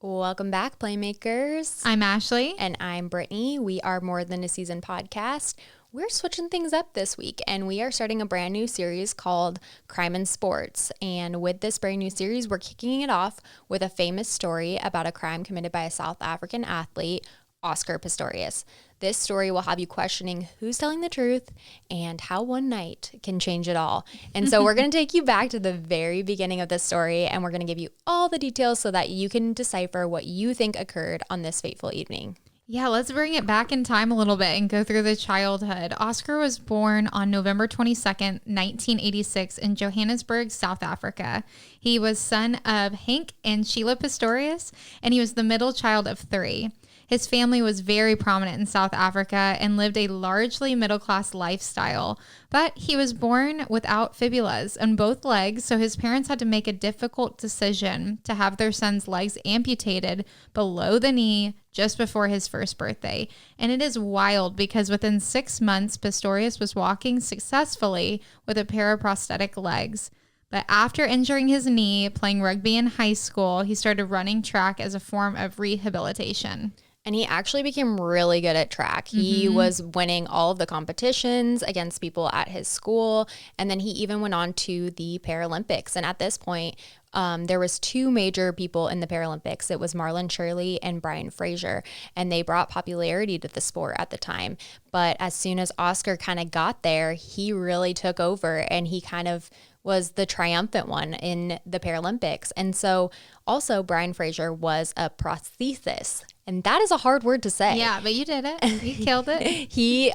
Welcome back, Playmakers. I'm Ashley. And I'm Brittany. We are More Than a Season podcast. We're switching things up this week, and we are starting a brand new series called Crime in Sports. And with this brand new series, we're kicking it off with a famous story about a crime committed by a South African athlete, Oscar Pistorius. This story will have you questioning who's telling the truth and how one night can change it all. And so we're going to take you back to the very beginning of this story, and we're going to give you all the details so that you can decipher what you think occurred on this fateful evening. Yeah, let's bring it back in time a little bit and go through the childhood. Oscar was born on November 22nd, 1986 in Johannesburg, South Africa. He was son of Hank and Sheila Pistorius, and he was the middle child of three. His family was very prominent in South Africa and lived a largely middle-class lifestyle, but he was born without fibulas on both legs, so his parents had to make a difficult decision to have their son's legs amputated below the knee just before his first birthday. And it is wild because within 6 months, Pistorius was walking successfully with a pair of prosthetic legs. But after injuring his knee playing rugby in high school, he started running track as a form of rehabilitation. And he actually became really good at track. He was winning all of the competitions against people at his school. And then he even went on to the Paralympics. And at this point, there was two major people in the Paralympics. It was Marlon Shirley and Brian Fraser. And they brought popularity to the sport at the time. But as soon as Oscar kind of got there, he really took over, and he kind of was the triumphant one in the Paralympics. And so also Brian Fraser was a prosthesis. And that is a hard word to say. Yeah, but you did it. You killed it. He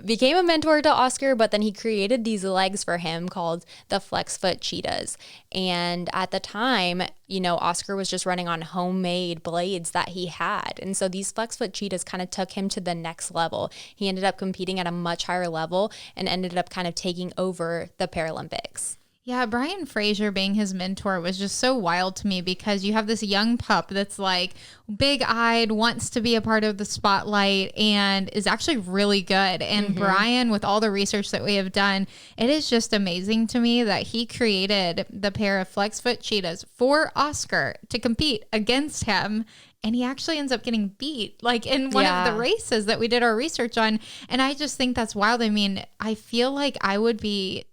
became a mentor to Oscar, but then he created these legs for him called the Flex Foot Cheetahs. And at the time, you know, Oscar was just running on homemade blades that he had. And so these Flex Foot Cheetahs kind of took him to the next level. He ended up competing at a much higher level and ended up kind of taking over the Paralympics. Yeah, Brian Fraser being his mentor was just so wild to me because you have this young pup that's like big-eyed, wants to be a part of the spotlight, and is actually really good. And Brian, with all the research that we have done, it is just amazing to me that he created the pair of Flex Foot Cheetahs for Oscar to compete against him. And he actually ends up getting beat, like in one of the races that we did our research on. And I just think that's wild. I mean, I feel like that would be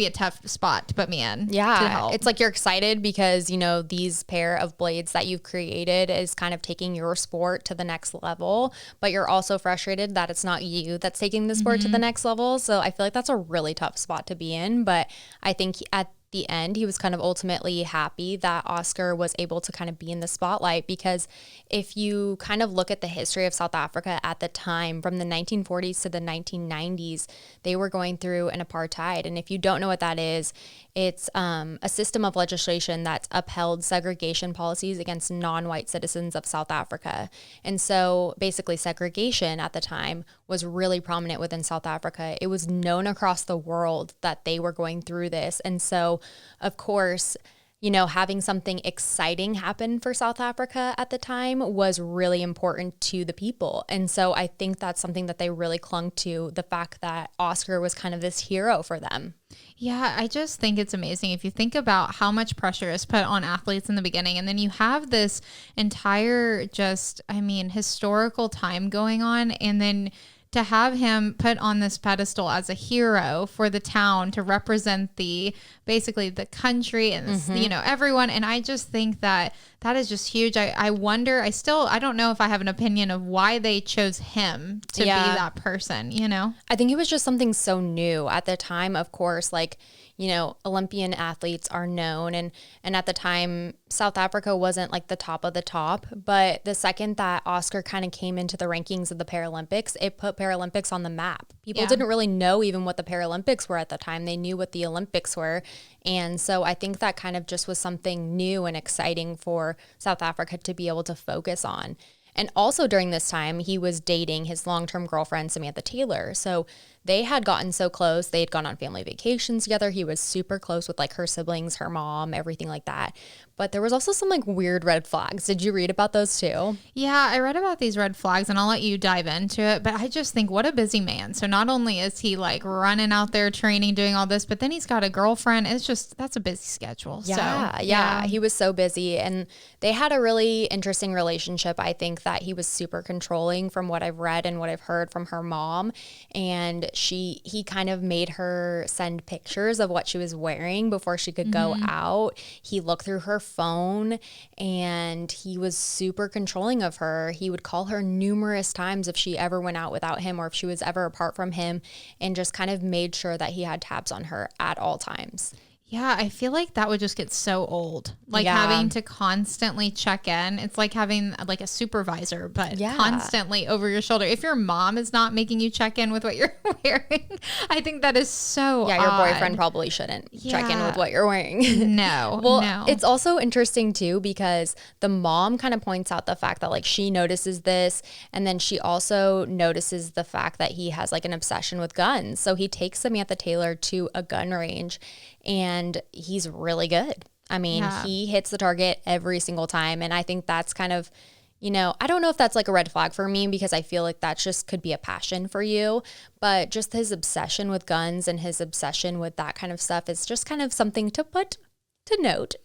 a tough spot to put me in. Yeah, it's like you're excited because, you know, these pair of blades that you've created is kind of taking your sport to the next level, but you're also frustrated that it's not you that's taking the sport to the next level. So I feel like that's a really tough spot to be in, but I think at the end, he was kind of ultimately happy that Oscar was able to kind of be in the spotlight, because if you kind of look at the history of South Africa at the time, from the 1940s to the 1990s, they were going through an apartheid. And if you don't know what that is, it's a system of legislation that upheld segregation policies against non-white citizens of South Africa. And so basically segregation at the time was really prominent within South Africa. It was known across the world that they were going through this. And so, of course, you know, having something exciting happen for South Africa at the time was really important to the people. And so I think that's something that they really clung to, the fact that Oscar was kind of this hero for them. Yeah, I just think it's amazing if you think about how much pressure is put on athletes in the beginning, and then you have this entire historical time going on, and then to have him put on this pedestal as a hero for the town to represent basically the country and you know, everyone. And I just think that is just huge. I wonder, I don't know if I have an opinion of why they chose him to be that person, you know? I think it was just something so new at the time. Of course, like, you know, Olympian athletes are known, and at the time, South Africa wasn't like the top of the top, but the second that Oscar kind of came into the rankings of the Paralympics, it put Paralympics on the map. People didn't really know even what the Paralympics were at the time. They knew what the Olympics were. And so I think that kind of just was something new and exciting for South Africa to be able to focus on. And also during this time, he was dating his long-term girlfriend, Samantha Taylor. So they had gotten so close. They had gone on family vacations together. He was super close with like her siblings, her mom, everything like that. But there was also some like weird red flags. Did you read about those too? Yeah, I read about these red flags and I'll let you dive into it. But I just think what a busy man. So not only is he like running out there training, doing all this, but then he's got a girlfriend. It's just, that's a busy schedule. Yeah. He was so busy and they had a really interesting relationship. I think that he was super controlling from what I've read and what I've heard from her mom. And he kind of made her send pictures of what she was wearing before she could go out. He looked through her phone and he was super controlling of her. He would call her numerous times if she ever went out without him or if she was ever apart from him, and just kind of made sure that he had tabs on her at all times. Yeah, I feel like that would just get so old. Like having to constantly check in. It's like having like a supervisor, but constantly over your shoulder. If your mom is not making you check in with what you're wearing, I think that is so Yeah, your odd. boyfriend probably shouldn't check in with what you're wearing. No. Well, it's also interesting too because the mom kind of points out the fact that like she notices this, and then she also notices the fact that he has like an obsession with guns. So he takes Samantha Taylor to a gun range and he's really good. I mean, he hits the target every single time. And I think that's kind of, you know, I don't know if that's like a red flag for me because I feel like that just could be a passion for you. But just his obsession with guns and his obsession with that kind of stuff is just kind of something to put to note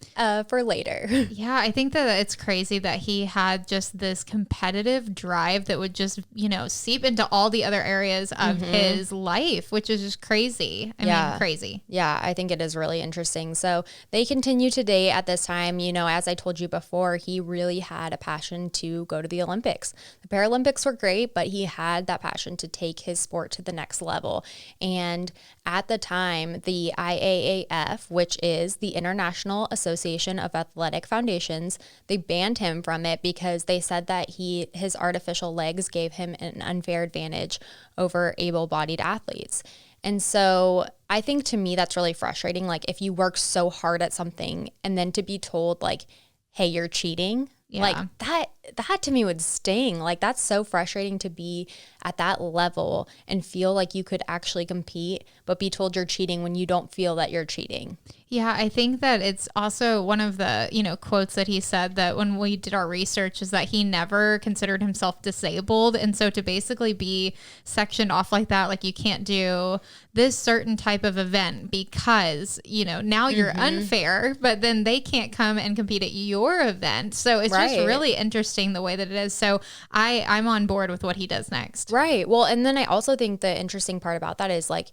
for later. Yeah, I think that it's crazy that he had just this competitive drive that would just, you know, seep into all the other areas of his life, which is just crazy. I mean, crazy. Yeah, I think it is really interesting. So they continue to date at this time. You know, as I told you before, he really had a passion to go to the Olympics. The Paralympics were great, but he had that passion to take his sport to the next level. And at the time, the IAAF, which is the International Association of Athletic Foundations, they banned him from it because they said that his artificial legs gave him an unfair advantage over able-bodied athletes. And so I think to me that's really frustrating. Like if you work so hard at something and then to be told like, hey, you're cheating, like that to me would sting. Like that's so frustrating to be at that level and feel like you could actually compete, but be told you're cheating when you don't feel that you're cheating. Yeah, I think that it's also one of the, you know, quotes that he said that when we did our research is that he never considered himself disabled. And so to basically be sectioned off like that, like you can't do this certain type of event because, you know, now you're unfair, but then they can't come and compete at your event. So it's just really interesting the way that it is. So I'm on board with what he does next. Right. Well, and then I also think the interesting part about that is like,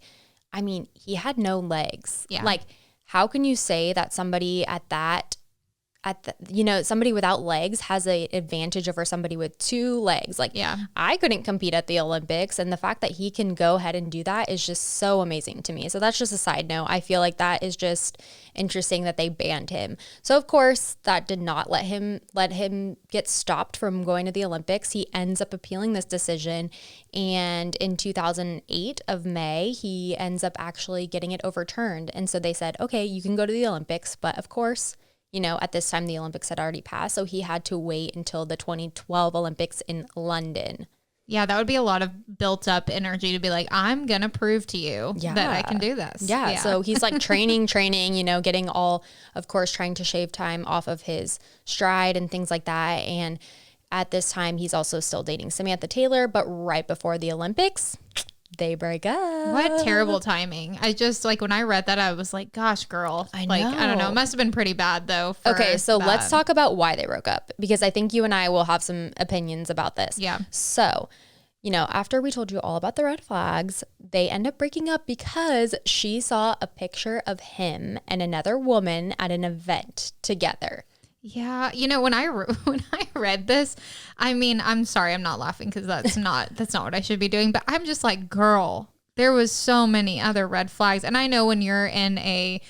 I mean, he had no legs. Yeah. Like, how can you say that somebody somebody without legs has an advantage over somebody with two legs? Like, I couldn't compete at the Olympics, and the fact that he can go ahead and do that is just so amazing to me. So that's just a side note. I feel like that is just interesting that they banned him. So of course, that did not let him get stopped from going to the Olympics. He ends up appealing this decision, and in 2008 of May, he ends up actually getting it overturned. And so they said, okay, you can go to the Olympics, but of course, you know, at this time, the Olympics had already passed. So he had to wait until the 2012 Olympics in London. Yeah, that would be a lot of built up energy to be like, I'm going to prove to you that I can do this. Yeah. So he's like training, you know, getting all, of course, trying to shave time off of his stride and things like that. And at this time, he's also still dating Samantha Taylor. But right before the Olympics, they break up. What terrible timing. I just like when I read that, I was like, gosh, girl. I don't know. It must have been pretty bad though. Okay. So let's talk about why they broke up, because I think you and I will have some opinions about this. Yeah. So, you know, after we told you all about the red flags, they end up breaking up because she saw a picture of him and another woman at an event together. Yeah, you know, when I read this, I mean, I'm sorry, I'm not laughing because that's not what I should be doing, but I'm just like, girl, there was so many other red flags. And I know when you're in a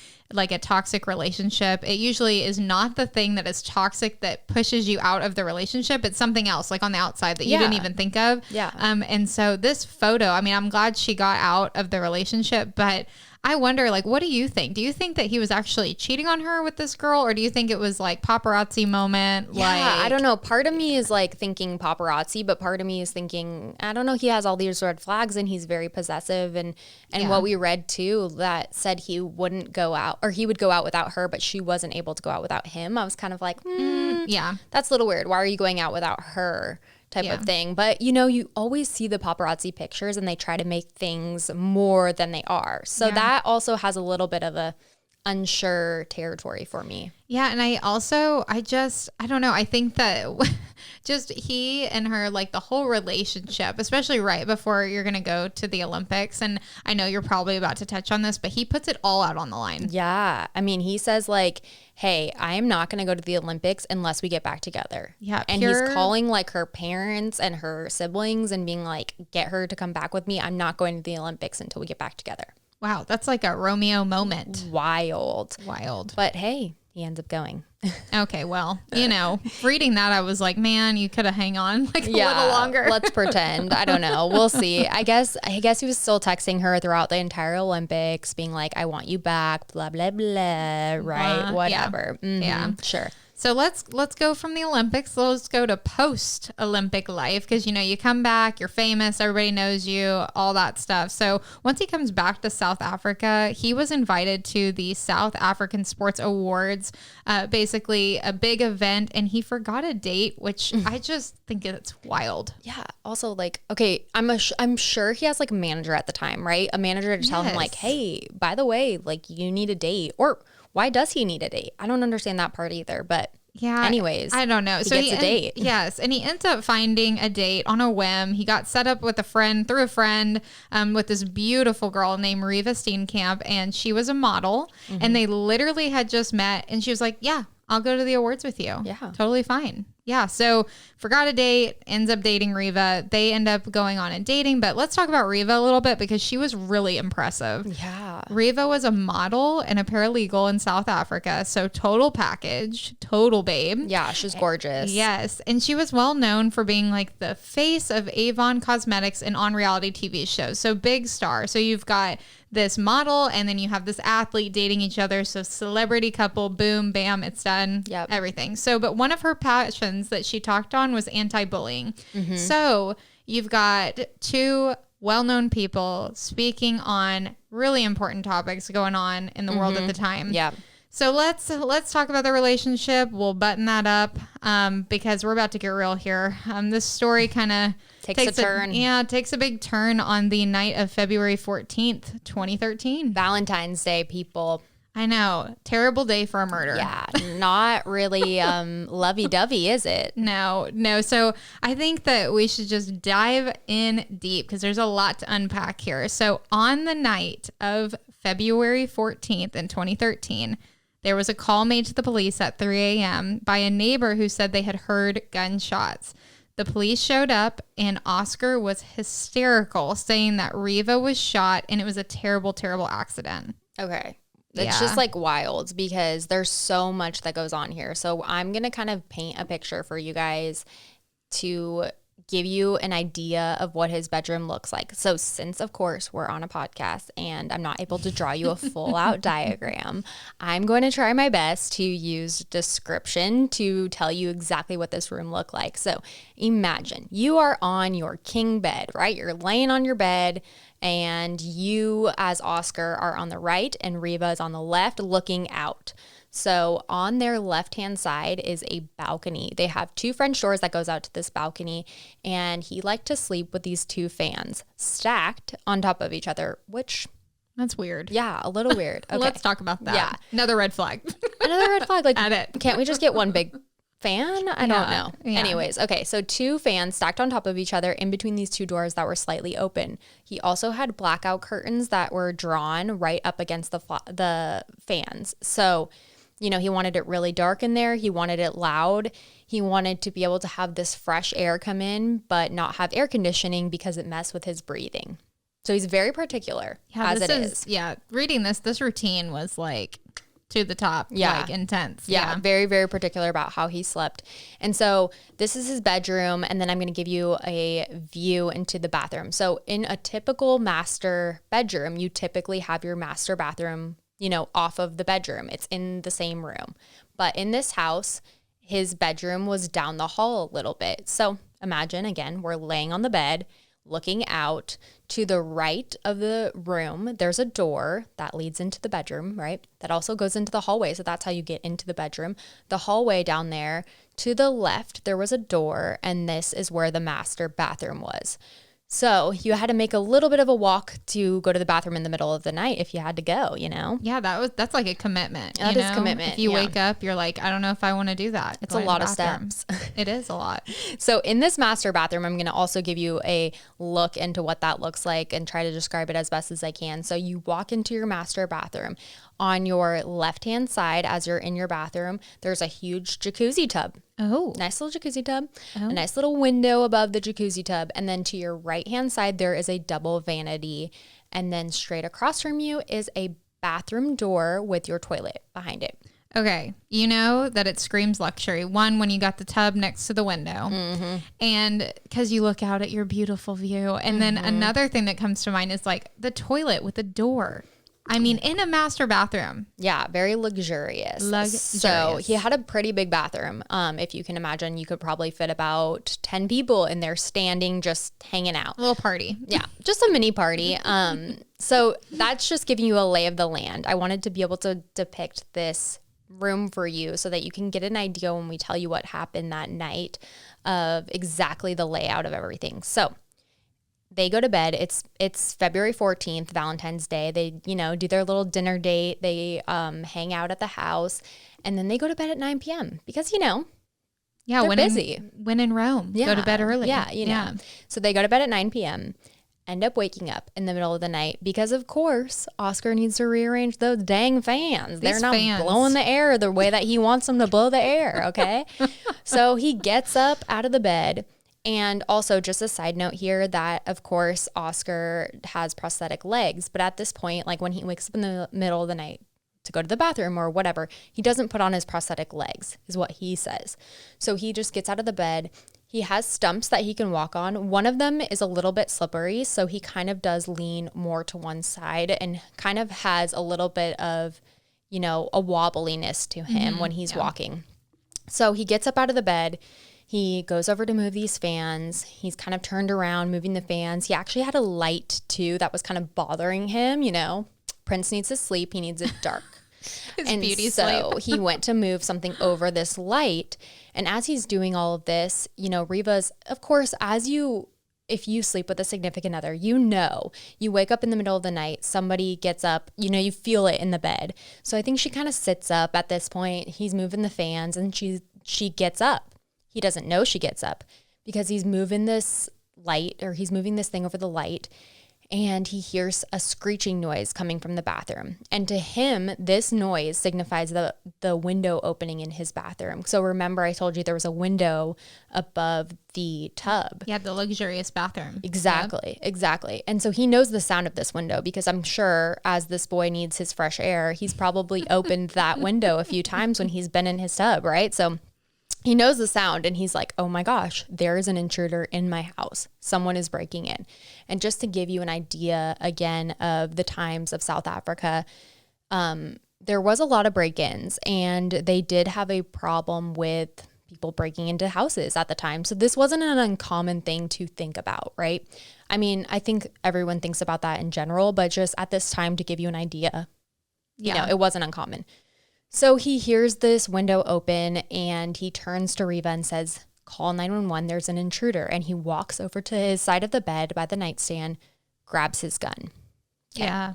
toxic relationship, it usually is not the thing that is toxic that pushes you out of the relationship. It's something else like on the outside that you didn't even think of. Yeah. And so this photo, I mean, I'm glad she got out of the relationship, but I wonder, like, what do you think? Do you think that he was actually cheating on her with this girl, or do you think it was like paparazzi moment? Yeah, like, I don't know. Part of me is like thinking paparazzi, but part of me is thinking, I don't know, he has all these red flags and he's very possessive. And what we read too, that said he wouldn't go out, or he would go out without her, but she wasn't able to go out without him. I was kind of like, yeah, that's a little weird. Why are you going out without her? Type of thing. But you always see the paparazzi pictures and they try to make things more than they are. So that also has a little bit of a unsure territory for me. Yeah. And I don't know. I think that just he and her, like the whole relationship, especially right before you're going to go to the Olympics. And I know you're probably about to touch on this, but he puts it all out on the line. Yeah. I mean, he says like, hey, I am not going to go to the Olympics unless we get back together. Yeah. And he's calling like her parents and her siblings and being like, get her to come back with me. I'm not going to the Olympics until we get back together. Wow. That's like a Romeo moment. Wild. But hey, he ends up going. Okay, well, reading that, I was like, man, you could have hang on like a little longer. Let's pretend. I don't know. We'll see. I guess he was still texting her throughout the entire Olympics, being like, I want you back, blah, blah, blah, right? Whatever. Yeah. Mm-hmm. Sure. So let's go from the Olympics. Let's go to post-Olympic life because, you come back, you're famous, everybody knows you, all that stuff. So once he comes back to South Africa, he was invited to the South African Sports Awards, basically a big event, and he forgot a date, which I just think it's wild. Yeah. Also, like, okay, I'm sure he has like a manager at the time, right? A manager to tell him like, hey, by the way, like you need a date, or why does he need a date? I don't understand that part either, but yeah. Anyways, I don't know. He gets a date. Yes. And he ends up finding a date on a whim. He got set up with a friend with this beautiful girl named Reeva Steenkamp. And she was a model and they literally had just met and she was like, yeah, I'll go to the awards with you. Yeah. Totally fine. Yeah. So forgot a date, ends up dating Reeva. They end up going on and dating, but let's talk about Reeva a little bit because she was really impressive. Yeah. Reeva was a model and a paralegal in South Africa. So total package, total babe. Yeah. She's gorgeous. Yes. And she was well known for being like the face of Avon Cosmetics and on reality TV shows. So big star. So you've got this model and then you have this athlete dating each other. So celebrity couple, boom, bam, it's done. Yep. Everything. So, but one of her passions that she talked on was anti-bullying. So you've got two well-known people speaking on really important topics going on in the world at the time. Yeah. So let's talk about the relationship. We'll button that up because we're about to get real here. This story kind of takes a turn. Takes a big turn on the night of February 14th, 2013. Valentine's Day, people. I know. Terrible day for a murder. Yeah. Not really lovey-dovey, is it? No. So I think that we should just dive in deep because there's a lot to unpack here. So on the night of February 14th in 2013, there was a call made to the police at 3 a.m. by a neighbor who said they had heard gunshots. The police showed up and Oscar was hysterical, saying that Reeva was shot and it was a terrible, terrible accident. Okay. It's just like wild because there's so much that goes on here. So I'm going to kind of paint a picture for you guys to give you an idea of what his bedroom looks like. So since, of course, we're on a podcast and I'm not able to draw you a full out diagram, I'm going to try my best to use description to tell you exactly what this room looked like. So imagine you are on your king bed, right? You're laying on your bed and you as Oscar are on the right and Reeva is on the left looking out. So on their left-hand side is a balcony. They have two French doors that goes out to this balcony, and he liked to sleep with these two fans stacked on top of each other, which... That's weird. Yeah, a little weird. Okay. Let's talk about that. Yeah. Another red flag. Another red flag. Like, At it. Can't we just get one big fan? I don't know. Yeah. Anyways, okay, so two fans stacked on top of each other in between these two doors that were slightly open. He also had blackout curtains that were drawn right up against the fans. So... he wanted it really dark in there. He wanted it loud. He wanted to be able to have this fresh air come in, but not have air conditioning because it messed with his breathing. So he's very particular as it is. Yeah. Reading this routine was like to the top. Yeah. Like intense. Yeah. Very, very particular about how he slept. And so this is his bedroom. And then I'm going to give you a view into the bathroom. So in a typical master bedroom, you typically have your master bathroom, you know, off of the bedroom. It's in the same room. But in this house, his bedroom was down the hall a little bit. So imagine, again, we're laying on the bed, looking out to the right of the room. There's a door that leads into the bedroom, right? That also goes into the hallway. So that's how you get into the bedroom. The hallway down there to the left, there was a door, and this is where the master bathroom was. So you had to make a little bit of a walk to go to the bathroom in the middle of the night if you had to go, you know? Yeah, that's like a commitment. That is commitment. If you wake up, you're like, I don't know if I want to do that. It's a lot of steps. It is a lot. So in this master bathroom, I'm going to also give you a look into what that looks like and try to describe it as best as I can. So you walk into your master bathroom. On your left-hand side, as you're in your bathroom, there's a huge jacuzzi tub. Oh. Nice little jacuzzi tub. Oh. A nice little window above the jacuzzi tub. And then to your right-hand side, there is a double vanity. And then straight across from you is a bathroom door with your toilet behind it. Okay. You know that it screams luxury. One, when you got the tub next to the window. Mm-hmm. And because you look out at your beautiful view. And then another thing that comes to mind is like the toilet with the door. I mean, in a master bathroom. Yeah, very luxurious. So he had a pretty big bathroom. If you can imagine, you could probably fit about 10 people in there standing, just hanging out. A little party. Yeah, just a mini party. So that's just giving you a lay of the land. I wanted to be able to depict this room for you so that you can get an idea when we tell you what happened that night of exactly the layout of everything. So they go to bed. It's February 14th, Valentine's Day. They, you know, do their little dinner date. They hang out at the house, and then they go to bed at 9 p.m. because, you know, they're busy. When in Rome, go to bed early. Yeah, you know. So they go to bed at 9 p.m., end up waking up in the middle of the night because, of course, Oscar needs to rearrange those dang fans. They're not blowing the air the way that he wants them to blow the air, okay? So he gets up out of the bed. And also, just a side note here that, of course, Oscar has prosthetic legs. But at this point, like when he wakes up in the middle of the night to go to the bathroom or whatever, he doesn't put on his prosthetic legs, is what he says. So he just gets out of the bed. He has stumps that he can walk on. One of them is a little bit slippery, so he kind of does lean more to one side and kind of has a little bit of, you know, a wobbliness to him when he's walking. So he gets up out of the bed. He goes over to move these fans. He's kind of turned around, moving the fans. He actually had a light, too, that was kind of bothering him. You know, Prince needs to sleep. He needs it dark. Beauty so sleep. he went to move something over this light. And as he's doing all of this, you know, Reeva's, of course, if you sleep with a significant other, you know, you wake up in the middle of the night, somebody gets up, you know, you feel it in the bed. So I think she kind of sits up at this point. He's moving the fans and she gets up. He doesn't know she gets up because he's moving this light, or he's moving this thing over the light, and he hears a screeching noise coming from the bathroom. And to him, this noise signifies the window opening in his bathroom. So remember, I told you there was a window above the tub. Yeah, the luxurious bathroom. Exactly, exactly. And so he knows the sound of this window because I'm sure as this boy needs his fresh air, he's probably opened that window a few times when he's been in his tub, right? So he knows the sound and he's like, oh my gosh, there is an intruder in my house. Someone is breaking in. And just to give you an idea again of the times of South Africa, there was a lot of break-ins and they did have a problem with people breaking into houses at the time. So this wasn't an uncommon thing to think about, right? I mean, I think everyone thinks about that in general, but just at this time to give you an idea, you know, it wasn't uncommon. So he hears this window open and he turns to Reeva and says, call 911, there's an intruder. And he walks over to his side of the bed by the nightstand, grabs his gun. Okay. Yeah.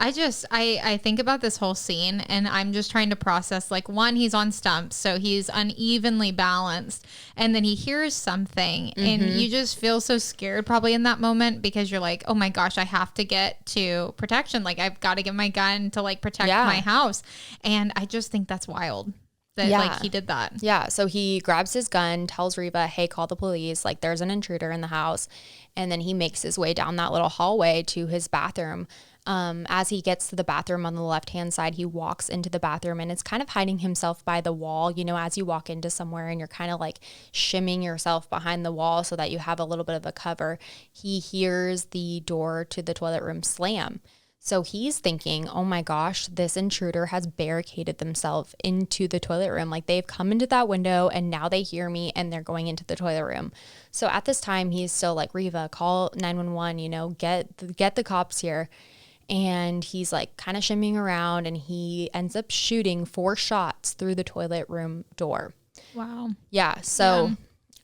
I think about this whole scene and I'm just trying to process, like, one, he's on stumps, so he's unevenly balanced, and then he hears something and you just feel so scared probably in that moment because you're like, oh my gosh, I have to get to protection. Like, I've got to get my gun to like protect my house. And I just think that's wild that like he did that. Yeah. So he grabs his gun, tells Reeva, hey, call the police. Like, there's an intruder in the house. And then he makes his way down that little hallway to his bathroom. As he gets to the bathroom on the left-hand side, he walks into the bathroom and is kind of hiding himself by the wall. You know, as you walk into somewhere and you're kind of like shimming yourself behind the wall so that you have a little bit of a cover, he hears the door to the toilet room slam. So he's thinking, oh my gosh, this intruder has barricaded themselves into the toilet room. Like they've come into that window and now they hear me and they're going into the toilet room. So at this time, he's still like, Reeva, call 911, you know, get the cops here. And he's like kind of shimmying around and he ends up shooting 4 shots through the toilet room door. Wow. Yeah. So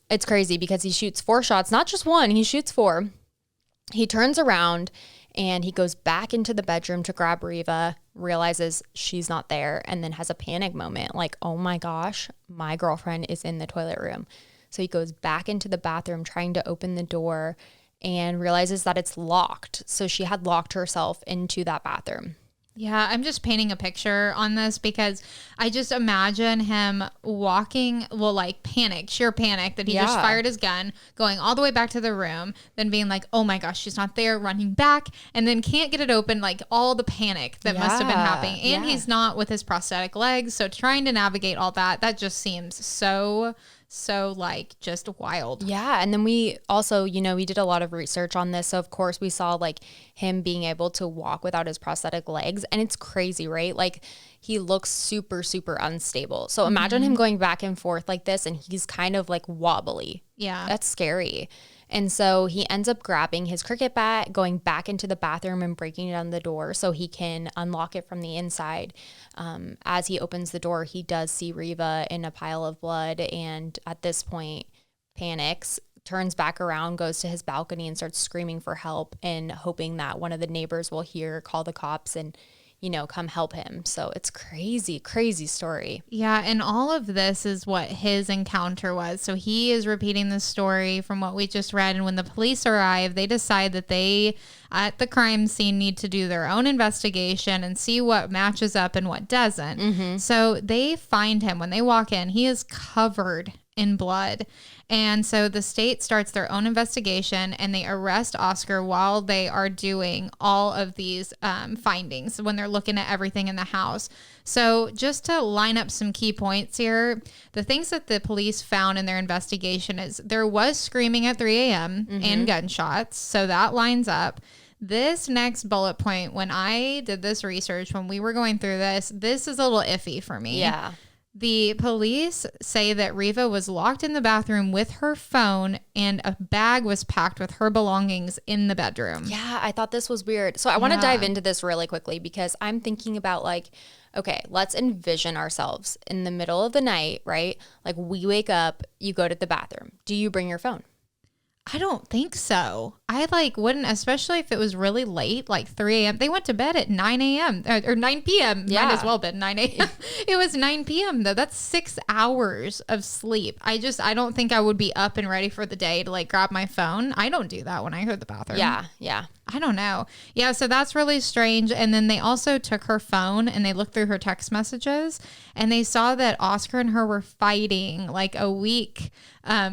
it's crazy because he shoots 4 shots, not just one, he shoots 4. He turns around and he goes back into the bedroom to grab Reeva, realizes she's not there, and then has a panic moment like, oh my gosh, my girlfriend is in the toilet room. So he goes back into the bathroom trying to open the door and realizes that it's locked. So she had locked herself into that bathroom. Yeah, I'm just painting a picture on this because I just imagine him walking, well, like sheer panic that he just fired his gun, going all the way back to the room, then being like, oh my gosh, she's not there, running back, and then can't get it open, like all the panic that must have been happening. And he's not with his prosthetic legs, so trying to navigate all that just seems so like just wild. Yeah. And then we also, you know, we did a lot of research on this. So of course we saw like him being able to walk without his prosthetic legs. And it's crazy, right? Like he looks super, super unstable. So imagine him going back and forth like this and he's kind of like wobbly. Yeah. That's scary. And so he ends up grabbing his cricket bat, going back into the bathroom and breaking down the door so he can unlock it from the inside. As he opens the door, he does see Reeva in a pile of blood and at this point panics, turns back around, goes to his balcony and starts screaming for help and hoping that one of the neighbors will hear, call the cops and, you know, come help him. So it's crazy, crazy story. Yeah. And all of this is what his encounter was. So he is repeating the story from what we just read. And when the police arrive, they decide that they, at the crime scene, need to do their own investigation and see what matches up and what doesn't. So they find him when they walk in. He is covered in blood. And so the state starts their own investigation and they arrest Oscar while they are doing all of these findings when they're looking at everything in the house. So just to line up some key points here, the things that the police found in their investigation is there was screaming at 3 a.m. and gunshots. So that lines up. This next bullet point, when I did this research, when we were going through this is a little iffy for me. Yeah. The police say that Reeva was locked in the bathroom with her phone and a bag was packed with her belongings in the bedroom. Yeah, I thought this was weird. So I want to dive into this really quickly because I'm thinking about like, okay, let's envision ourselves in the middle of the night, right? Like we wake up, you go to the bathroom. Do you bring your phone? I don't think so. I like wouldn't, especially if it was really late, like 3 a.m. They went to bed at 9 a.m. or 9 p.m. Yeah. Might as well been 9 a.m. It was 9 p.m. though. That's 6 hours of sleep. I don't think I would be up and ready for the day to like grab my phone. I don't do that when I go to the bathroom. Yeah. I don't know. Yeah, so that's really strange. And then they also took her phone and they looked through her text messages and they saw that Oscar and her were fighting like a week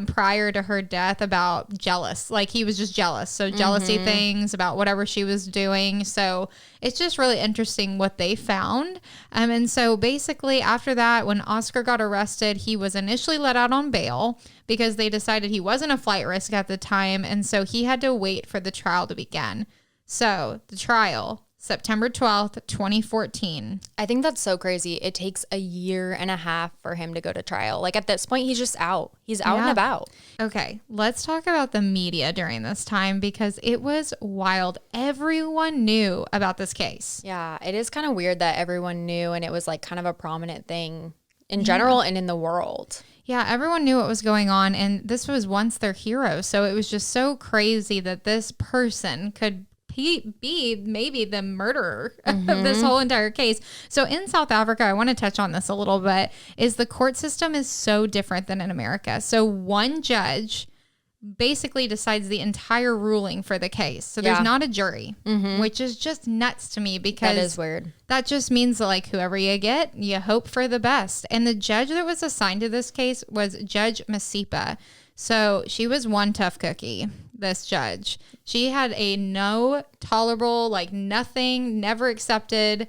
prior to her death about jealous. Like he was just jealous. So jealousy things about whatever she was doing. So it's just really interesting what they found. And so basically after that, when Oscar got arrested, he was initially let out on bail because they decided he wasn't a flight risk at the time. And so he had to wait for the trial to begin. So the trial, September 12th, 2014. I think that's so crazy. It takes a year and a half for him to go to trial. Like at this point, he's just out. He's out and about. Okay, let's talk about the media during this time because it was wild. Everyone knew about this case. Yeah, it is kind of weird that everyone knew and it was like kind of a prominent thing in general and in the world. Yeah, everyone knew what was going on and this was once their hero. So it was just so crazy that this person could be maybe the murderer of this whole entire case. So in South Africa, I want to touch on this a little bit, is the court system is so different than in America. So one judge basically decides the entire ruling for the case. So there's not a jury, which is just nuts to me because that is weird. That just means that like whoever you get, you hope for the best. And the judge that was assigned to this case was Judge Masipa. So she was one tough cookie. this judge. She had a no tolerable, like nothing, never accepted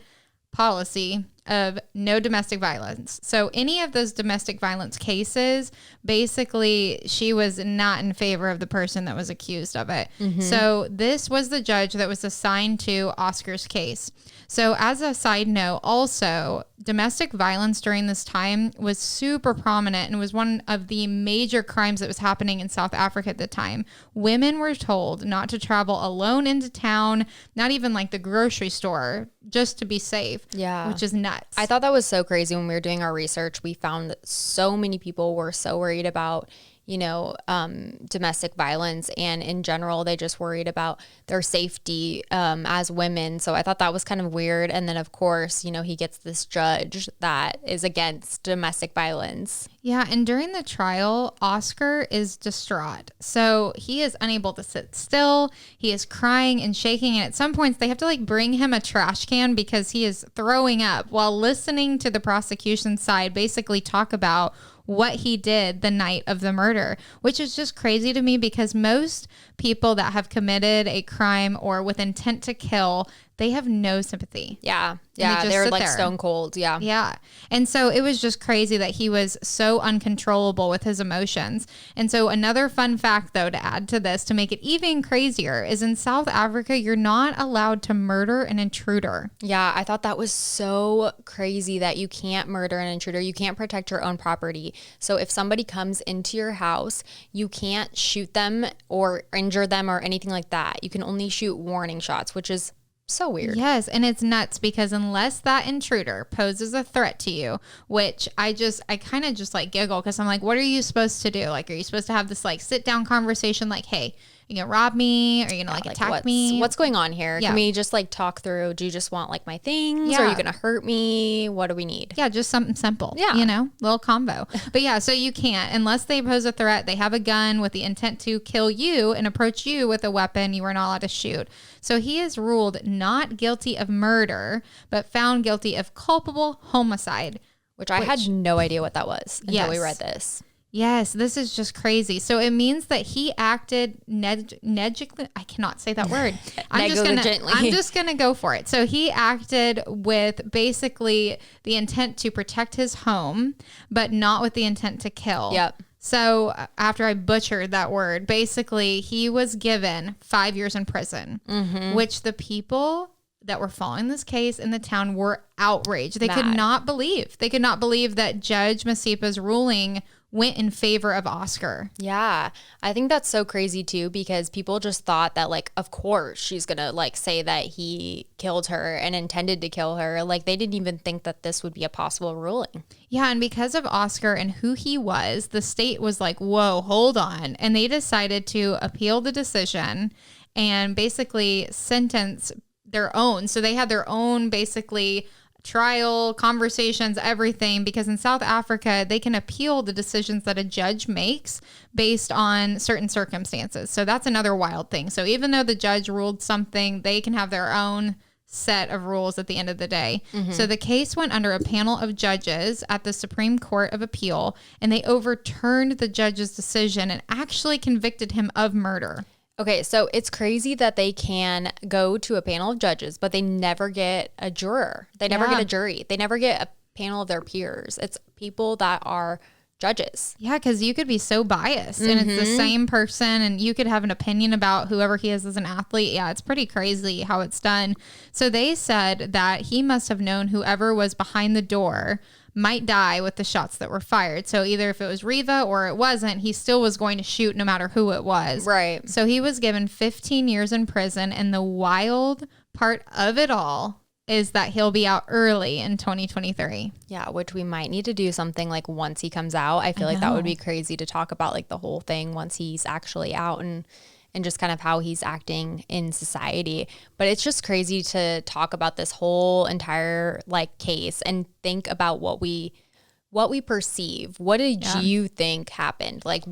policy of no domestic violence. So any of those domestic violence cases, basically she was not in favor of the person that was accused of it. So this was the judge that was assigned to Oscar's case. So as a side note, also domestic violence during this time was super prominent and was one of the major crimes that was happening in South Africa at the time. Women were told not to travel alone into town, not even like the grocery store, just to be safe. Yeah. Which is nuts. I thought that was so crazy when we were doing our research. We found that so many people were so worried about, you know, domestic violence, and in general, they just worried about their safety as women. So I thought that was kind of weird. And then, of course, you know, he gets this judge that is against domestic violence. Yeah, and during the trial, Oscar is distraught. So he is unable to sit still. He is crying and shaking. And at some points, they have to like bring him a trash can because he is throwing up while listening to the prosecution side basically talk about what he did the night of the murder, which is just crazy to me because most people that have committed a crime or with intent to kill, they have no sympathy. Yeah. Yeah. They're like stone cold. Yeah. Yeah. And so it was just crazy that he was so uncontrollable with his emotions. And so another fun fact, though, to add to this, to make it even crazier, is in South Africa, you're not allowed to murder an intruder. Yeah. I thought that was so crazy that you can't murder an intruder. You can't protect your own property. So if somebody comes into your house, you can't shoot them or injure them or anything like that. You can only shoot warning shots, which is so weird. Yes, and it's nuts because unless that intruder poses a threat to you, which I kind of just like giggle because I'm like, what are you supposed to do? Like, are you supposed to have this like sit down conversation like, hey, you gonna rob me? Are you gonna attack me? What's going on here? Yeah. Can we just like talk through? Do you just want like my things? Or are you gonna hurt me? What do we need? Yeah, just something simple. Yeah. You know, little combo. But yeah, so you can't, unless they pose a threat, they have a gun with the intent to kill you and approach you with a weapon, you are not allowed to shoot. So he is ruled not guilty of murder, but found guilty of culpable homicide. Which I had no idea what that was until we read this. Yes, this is just crazy. So it means that he acted negligently. I cannot say that word. I'm just gonna go for it. So he acted with basically the intent to protect his home, but not with the intent to kill. Yep. So after I butchered that word, basically he was given 5 years in prison, which the people that were following this case in the town were outraged. They could not believe. They could not believe that Judge Masipa's ruling went in favor of Oscar. Yeah. I think that's so crazy too, because people just thought that like, of course she's going to like say that he killed her and intended to kill her. Like they didn't even think that this would be a possible ruling. Yeah. And because of Oscar and who he was, the state was like, whoa, hold on. And they decided to appeal the decision and basically sentence their own. So they had their own basically trial, conversations, everything, because in South Africa, they can appeal the decisions that a judge makes based on certain circumstances. So that's another wild thing. So even though the judge ruled something, they can have their own set of rules at the end of the day. So the case went under a panel of judges at the Supreme Court of Appeal, and they overturned the judge's decision and actually convicted him of murder. Okay, so it's crazy that they can go to a panel of judges, but they never get a juror. They never get a jury. They never get a panel of their peers. It's people that are judges. Yeah, because you could be so biased and it's the same person and you could have an opinion about whoever he is as an athlete. Yeah, it's pretty crazy how it's done. So they said that he must have known whoever was behind the door might die with the shots that were fired. So either if it was Reeva or it wasn't, he still was going to shoot no matter who it was. Right. So he was given 15 years in prison. And the wild part of it all is that he'll be out early in 2023. Yeah, which we might need to do something like once he comes out. I feel like that would be crazy to talk about like the whole thing once he's actually out and just kind of how he's acting in society. But it's just crazy to talk about this whole entire like case and think about what we perceive. What did you think happened? Like,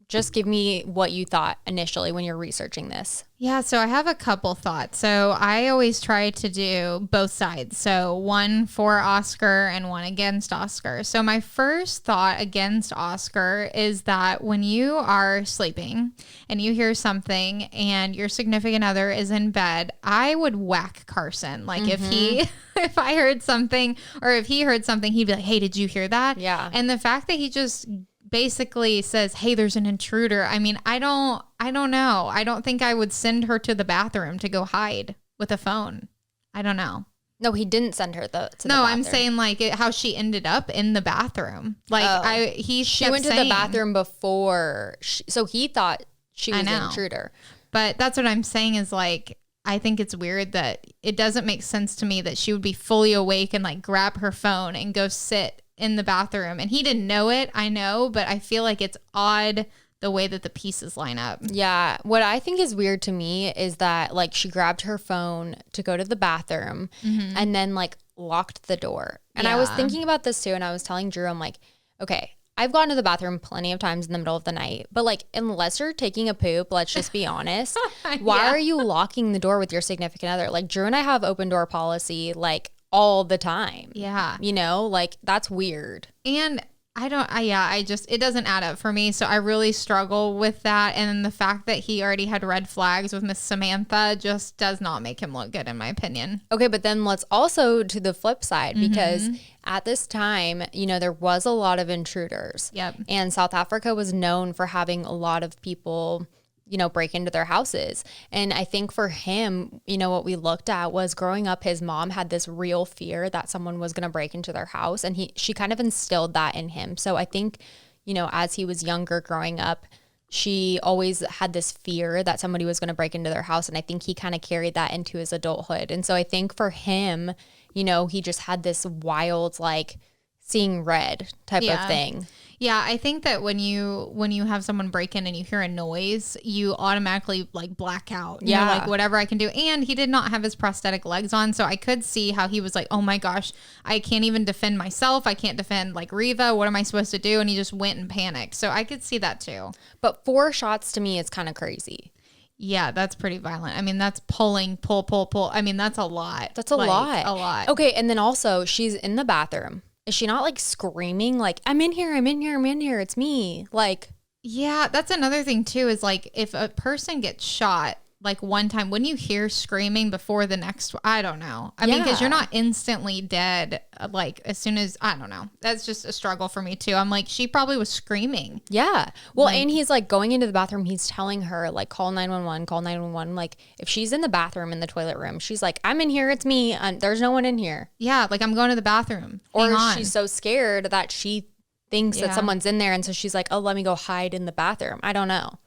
just give me what you thought initially when you're researching this. Yeah, so I have a couple thoughts. So I always try to do both sides. So one for Oscar and one against Oscar. So my first thought against Oscar is that when you are sleeping and you hear something and your significant other is in bed, I would whack Carson. Like if I heard something or if he heard something, he'd be like, hey, did you hear that? Yeah. And the fact that he just basically says, hey, there's an intruder. I mean, I don't know. I don't think I would send her to the bathroom to go hide with a phone. I don't know. No, he didn't send her to the bathroom. No, I'm saying like how she ended up in the bathroom. Like she went to the bathroom before. So he thought she was an intruder. But that's what I'm saying is like, I think it's weird that it doesn't make sense to me that she would be fully awake and like grab her phone and go sit in the bathroom. And he didn't know it, I know, but I feel like it's odd the way that the pieces line up. Yeah. What I think is weird to me is that like she grabbed her phone to go to the bathroom and then like locked the door. And I was thinking about this too. And I was telling Drew, I'm like, okay, I've gone to the bathroom plenty of times in the middle of the night, but like, unless you're taking a poop, let's just be honest. Why are you locking the door with your significant other? Like Drew and I have open door policy, like all the time. Yeah. You know, like that's weird. And it doesn't add up for me. So I really struggle with that. And then the fact that he already had red flags with Miss Samantha just does not make him look good, in my opinion. Okay, but then let's also to the flip side, because at this time, you know, there was a lot of intruders. Yep. And South Africa was known for having a lot of people, you know, break into their houses. And I think for him, you know, what we looked at was growing up, his mom had this real fear that someone was going to break into their house. And she kind of instilled that in him. So I think, you know, as he was younger growing up, she always had this fear that somebody was going to break into their house. And I think he kind of carried that into his adulthood. And so I think for him, you know, he just had this wild, like seeing red type of thing. Yeah, I think that when you have someone break in and you hear a noise, you automatically like black out. You're like, whatever I can do. And he did not have his prosthetic legs on, so I could see how he was like, oh my gosh, I can't even defend myself. I can't defend like Reeva. What am I supposed to do? And he just went and panicked. So I could see that too. But 4 shots to me is kind of crazy. Yeah, that's pretty violent. I mean, that's pull. I mean, that's a lot. That's a lot. Okay, and then also she's in the bathroom. Is she not like screaming like, I'm in here, it's me? Like, yeah, that's another thing too, is like if a person gets shot like one time, when you hear screaming before the next, I don't know. I mean, because you're not instantly dead, like as soon as, I don't know. That's just a struggle for me too. I'm like, she probably was screaming. Yeah. Well, like, and he's like going into the bathroom. He's telling her like, call 911. Like if she's in the bathroom in the toilet room, she's like, I'm in here. It's me. There's no one in here. Yeah. Like I'm going to the bathroom. Or she's so scared that she thinks that someone's in there. And so she's like, oh, let me go hide in the bathroom. I don't know.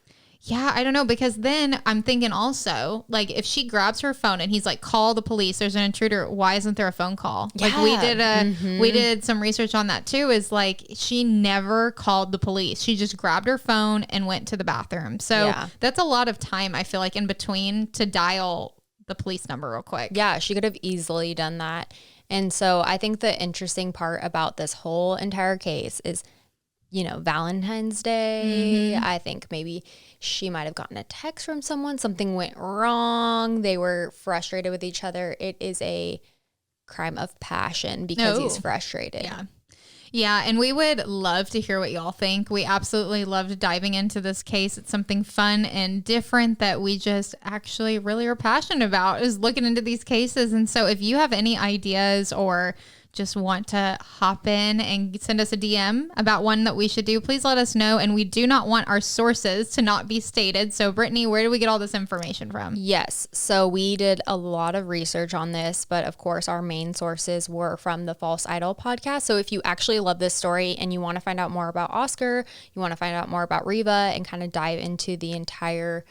Yeah, I don't know, because then I'm thinking also, like, if she grabs her phone and he's like, call the police, there's an intruder, why isn't there a phone call? Yeah. Like, we did some research on that too, is like, she never called the police. She just grabbed her phone and went to the bathroom. So that's a lot of time, I feel like, in between to dial the police number real quick. Yeah, she could have easily done that. And so I think the interesting part about this whole entire case is, you know, Valentine's Day. I think maybe she might have gotten a text from someone. Something went wrong. They were frustrated with each other. It is a crime of passion because he's frustrated. Yeah. Yeah, and we would love to hear what y'all think. We absolutely loved diving into this case. It's something fun and different that we just actually really are passionate about, is looking into these cases. And so if you have any ideas or just want to hop in and send us a DM about one that we should do, please let us know. And we do not want our sources to not be stated. So Brittany, where do we get all this information from? Yes. So we did a lot of research on this, but of course our main sources were from the False Idol podcast. So if you actually love this story and you want to find out more about Oscar, you want to find out more about Reeva and kind of dive into the entire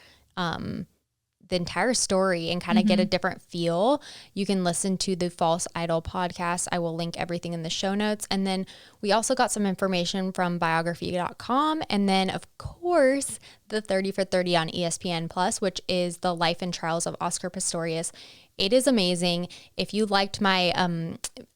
story and kind of get a different feel, you can listen to the False Idol podcast. I will link everything in the show notes. And then we also got some information from biography.com. And then of course, the 30 for 30 on ESPN Plus, which is the life and trials of Oscar Pistorius. It is amazing. If you liked my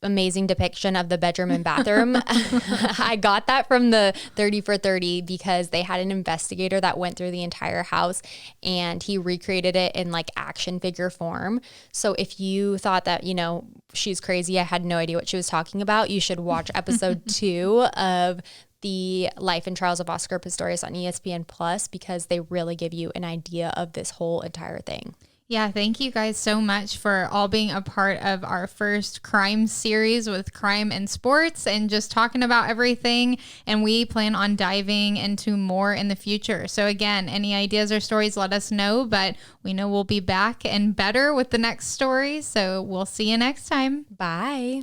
amazing depiction of the bedroom and bathroom, I got that from the 30 for 30 because they had an investigator that went through the entire house and he recreated it in like action figure form. So if you thought that, she's crazy, I had no idea what she was talking about, you should watch episode 2 of the Life and Trials of Oscar Pistorius on ESPN Plus because they really give you an idea of this whole entire thing. Yeah, thank you guys so much for all being a part of our first crime series with crime and sports and just talking about everything. And we plan on diving into more in the future. So again, any ideas or stories, let us know. But we know we'll be back and better with the next story. So we'll see you next time. Bye.